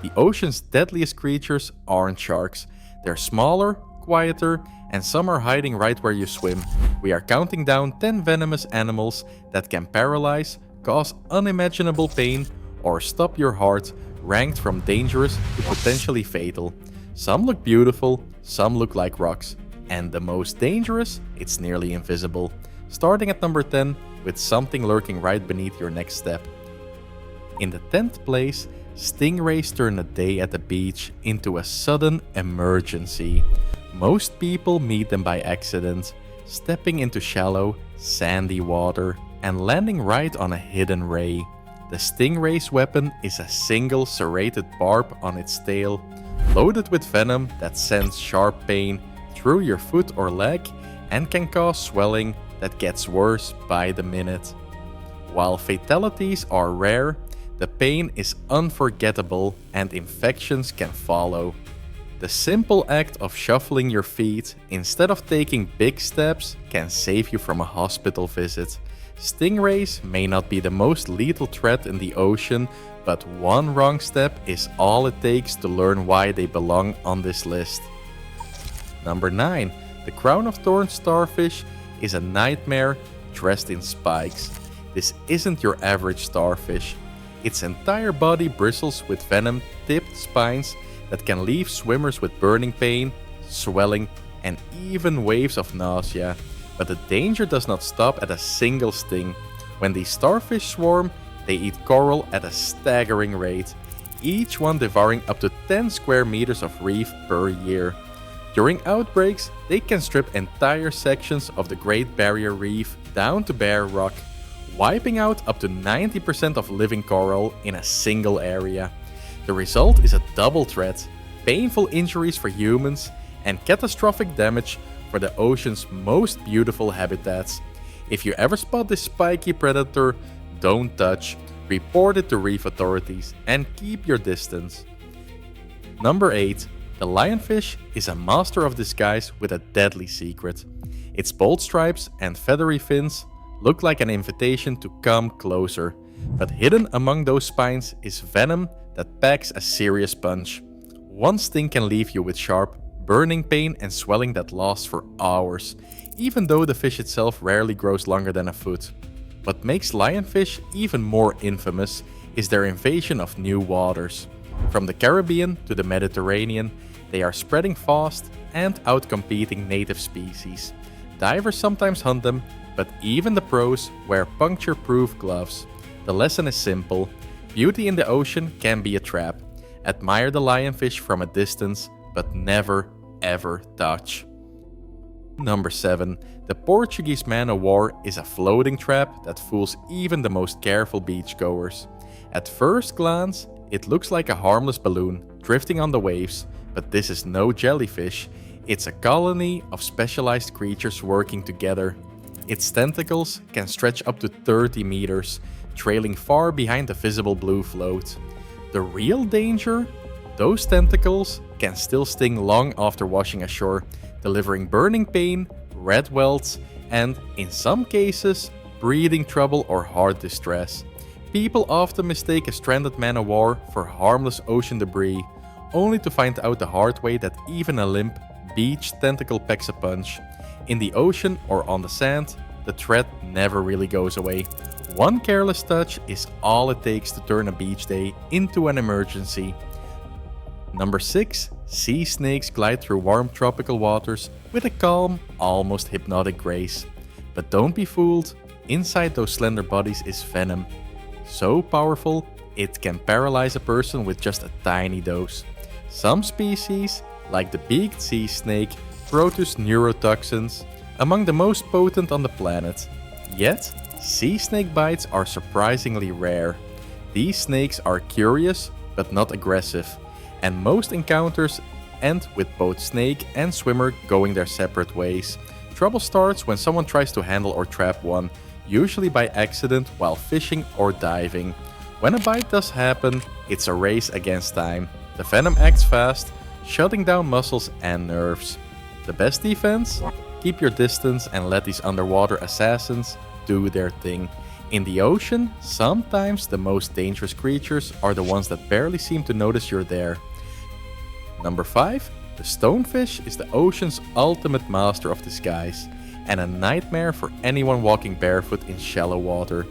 The ocean's deadliest creatures aren't sharks. They're smaller, quieter, and some are hiding right where you swim. We are counting down 10 venomous animals that can paralyze, cause unimaginable pain, or stop your heart, ranked from dangerous to potentially fatal. Some look beautiful, some look like rocks, and the most dangerous, it's nearly invisible. Starting at number 10, with something lurking right beneath your next step. In the 10th place, stingrays turn a day at the beach into a sudden emergency. Most people meet them by accident, stepping into shallow, sandy water and landing right on a hidden ray. The stingray's weapon is a single serrated barb on its tail, loaded with venom that sends sharp pain through your foot or leg and can cause swelling that gets worse by the minute. While fatalities are rare, the pain is unforgettable and infections can follow. The simple act of shuffling your feet instead of taking big steps can save you from a hospital visit. Stingrays may not be the most lethal threat in the ocean, but one wrong step is all it takes to learn why they belong on this list. Number 9. The crown of thorns starfish is a nightmare dressed in spikes. This isn't your average starfish. Its entire body bristles with venom-tipped spines that can leave swimmers with burning pain, swelling, and even waves of nausea. But the danger does not stop at a single sting. When these starfish swarm, they eat coral at a staggering rate, each one devouring up to 10 square meters of reef per year. During outbreaks, they can strip entire sections of the Great Barrier Reef down to bare rock, wiping out up to 90% of living coral in a single area. The result is a double threat: painful injuries for humans and catastrophic damage for the ocean's most beautiful habitats. If you ever spot this spiky predator, don't touch, report it to reef authorities, and keep your distance. Number 8. The lionfish is a master of disguise with a deadly secret. Its bold stripes and feathery fins look like an invitation to come closer, but hidden among those spines is venom that packs a serious punch. One sting can leave you with sharp, burning pain and swelling that lasts for hours, even though the fish itself rarely grows longer than a foot. What makes lionfish even more infamous is their invasion of new waters. From the Caribbean to the Mediterranean, they are spreading fast and outcompeting native species. Divers sometimes hunt them, but even the pros wear puncture-proof gloves. The lesson is simple: beauty in the ocean can be a trap. Admire the lionfish from a distance, but never ever touch. Number 7. The Portuguese man-o'-war is a floating trap that fools even the most careful beachgoers. At first glance, it looks like a harmless balloon drifting on the waves, but this is no jellyfish. It's a colony of specialized creatures working together. Its tentacles can stretch up to 30 meters, trailing far behind the visible blue float. The real danger? Those tentacles can still sting long after washing ashore, delivering burning pain, red welts, and, in some cases, breathing trouble or heart distress. People often mistake a stranded man-o'-war for harmless ocean debris, only to find out the hard way that even a limp beach tentacle packs a punch. In the ocean or on the sand, the threat never really goes away. One careless touch is all it takes to turn a beach day into an emergency. Number 6. Sea snakes glide through warm tropical waters with a calm, almost hypnotic grace. But don't be fooled, inside those slender bodies is venom. So powerful, it can paralyze a person with just a tiny dose. Some species, like the beaked sea snake, produce neurotoxins, among the most potent on the planet. Yet, sea snake bites are surprisingly rare. These snakes are curious, but not aggressive, and most encounters end with both snake and swimmer going their separate ways. Trouble starts when someone tries to handle or trap one, usually by accident while fishing or diving. When a bite does happen, it's a race against time. The venom acts fast, shutting down muscles and nerves. The best defense? Keep your distance and let these underwater assassins do their thing. In the ocean, sometimes the most dangerous creatures are the ones that barely seem to notice you're there. Number 5. The stonefish is the ocean's ultimate master of disguise, and a nightmare for anyone walking barefoot in shallow water.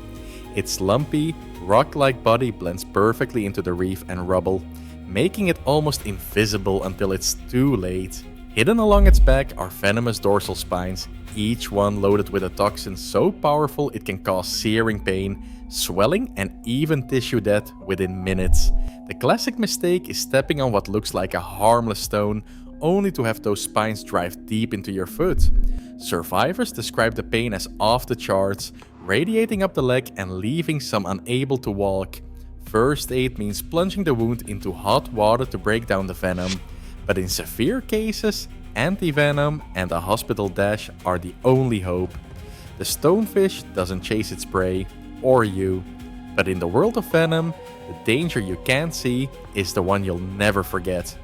Its lumpy, rock-like body blends perfectly into the reef and rubble, making it almost invisible until it's too late. Hidden along its back are venomous dorsal spines, each one loaded with a toxin so powerful it can cause searing pain, swelling, and even tissue death within minutes. The classic mistake is stepping on what looks like a harmless stone, only to have those spines drive deep into your foot. Survivors describe the pain as off the charts, radiating up the leg and leaving some unable to walk. First aid means plunging the wound into hot water to break down the venom. But in severe cases, anti-venom and a hospital dash are the only hope. The stonefish doesn't chase its prey, or you. But in the world of venom, the danger you can't see is the one you'll never forget.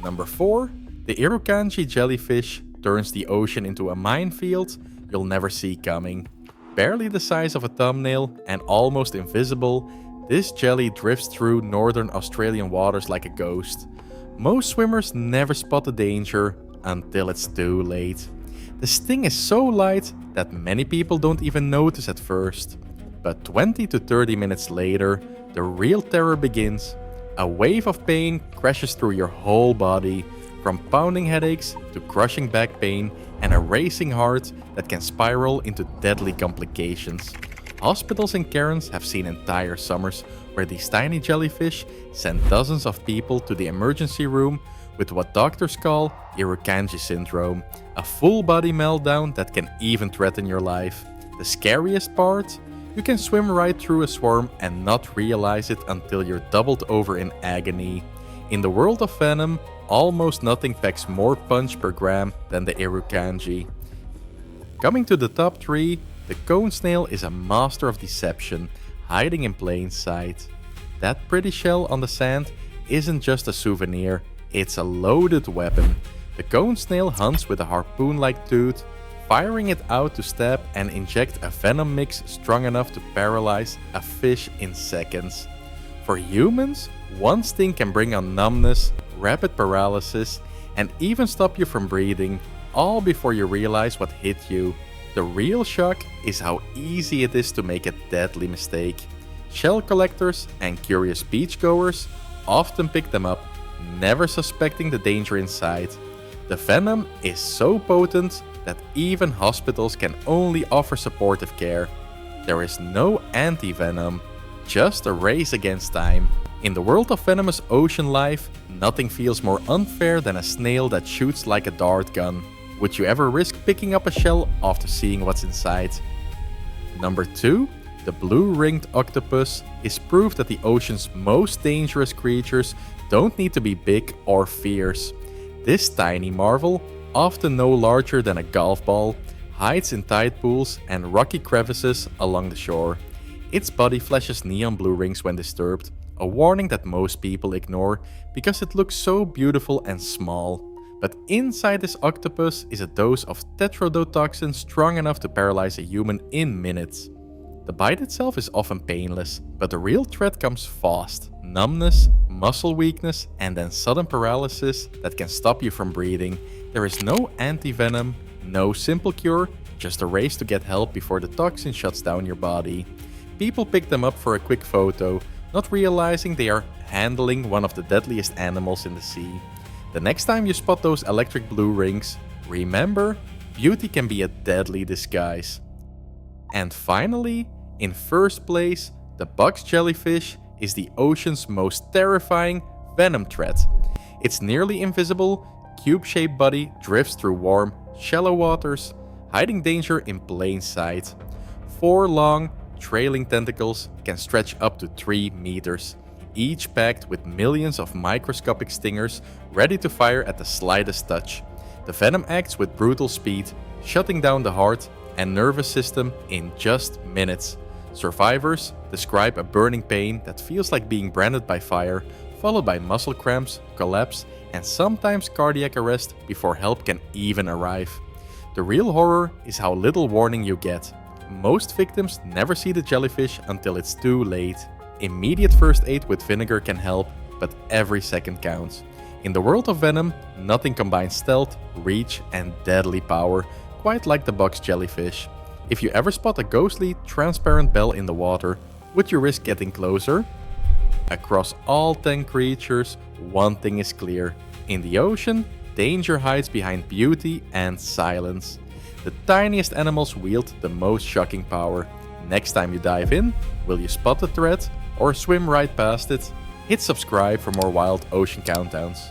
Number 4. The Irukandji jellyfish turns the ocean into a minefield you'll never see coming. Barely the size of a thumbnail and almost invisible, this jelly drifts through northern Australian waters like a ghost. Most swimmers never spot the danger until it's too late. The sting is so light that many people don't even notice at first. But 20 to 30 minutes later, the real terror begins. A wave of pain crashes through your whole body, from pounding headaches to crushing back pain and a racing heart that can spiral into deadly complications. Hospitals in Cairns have seen entire summers where these tiny jellyfish send dozens of people to the emergency room with what doctors call Irukandji syndrome, a full-body meltdown that can even threaten your life. The scariest part? You can swim right through a swarm and not realize it until you're doubled over in agony. In the world of venom, almost nothing packs more punch per gram than the Irukandji. Coming to the top 3, the cone snail is a master of deception, hiding in plain sight. That pretty shell on the sand isn't just a souvenir, it's a loaded weapon. The cone snail hunts with a harpoon-like tooth, firing it out to stab and inject a venom mix strong enough to paralyze a fish in seconds. For humans, one sting can bring on numbness, rapid paralysis, and even stop you from breathing, all before you realize what hit you. The real shock is how easy it is to make a deadly mistake. Shell collectors and curious beachgoers often pick them up, never suspecting the danger inside. The venom is so potent that even hospitals can only offer supportive care. There is no anti-venom, just a race against time. In the world of venomous ocean life, nothing feels more unfair than a snail that shoots like a dart gun. Would you ever risk picking up a shell after seeing what's inside? Number 2. The blue-ringed octopus is proof that the ocean's most dangerous creatures don't need to be big or fierce. This tiny marvel, often no larger than a golf ball, hides in tide pools and rocky crevices along the shore. Its body flashes neon blue rings when disturbed, a warning that most people ignore because it looks so beautiful and small. But inside this octopus is a dose of toxin strong enough to paralyze a human in minutes. The bite itself is often painless, but the real threat comes fast. Numbness, muscle weakness, and then sudden paralysis that can stop you from breathing. There is no anti-venom, no simple cure, just a race to get help before the toxin shuts down your body. People pick them up for a quick photo, not realizing they are handling one of the deadliest animals in the sea. The next time you spot those electric blue rings, remember, beauty can be a deadly disguise. And finally, in first place, the box jellyfish is the ocean's most terrifying venom threat. Its nearly invisible, cube-shaped body drifts through warm, shallow waters, hiding danger in plain sight. 4 long, trailing tentacles can stretch up to 3 meters, each packed with millions of microscopic stingers ready to fire at the slightest touch. The venom acts with brutal speed, shutting down the heart and nervous system in just minutes. Survivors describe a burning pain that feels like being branded by fire, followed by muscle cramps, collapse, and sometimes cardiac arrest before help can even arrive. The real horror is how little warning you get. Most victims never see the jellyfish until it's too late. Immediate first aid with vinegar can help, but every second counts. In the world of Venom, nothing combines stealth, reach, and deadly power, quite like the box jellyfish. If you ever spot a ghostly, transparent bell in the water, would you risk getting closer? Across all 10 creatures, one thing is clear. In the ocean, danger hides behind beauty and silence. The tiniest animals wield the most shocking power. Next time you dive in, will you spot the threat or swim right past it? Hit subscribe for more wild ocean countdowns.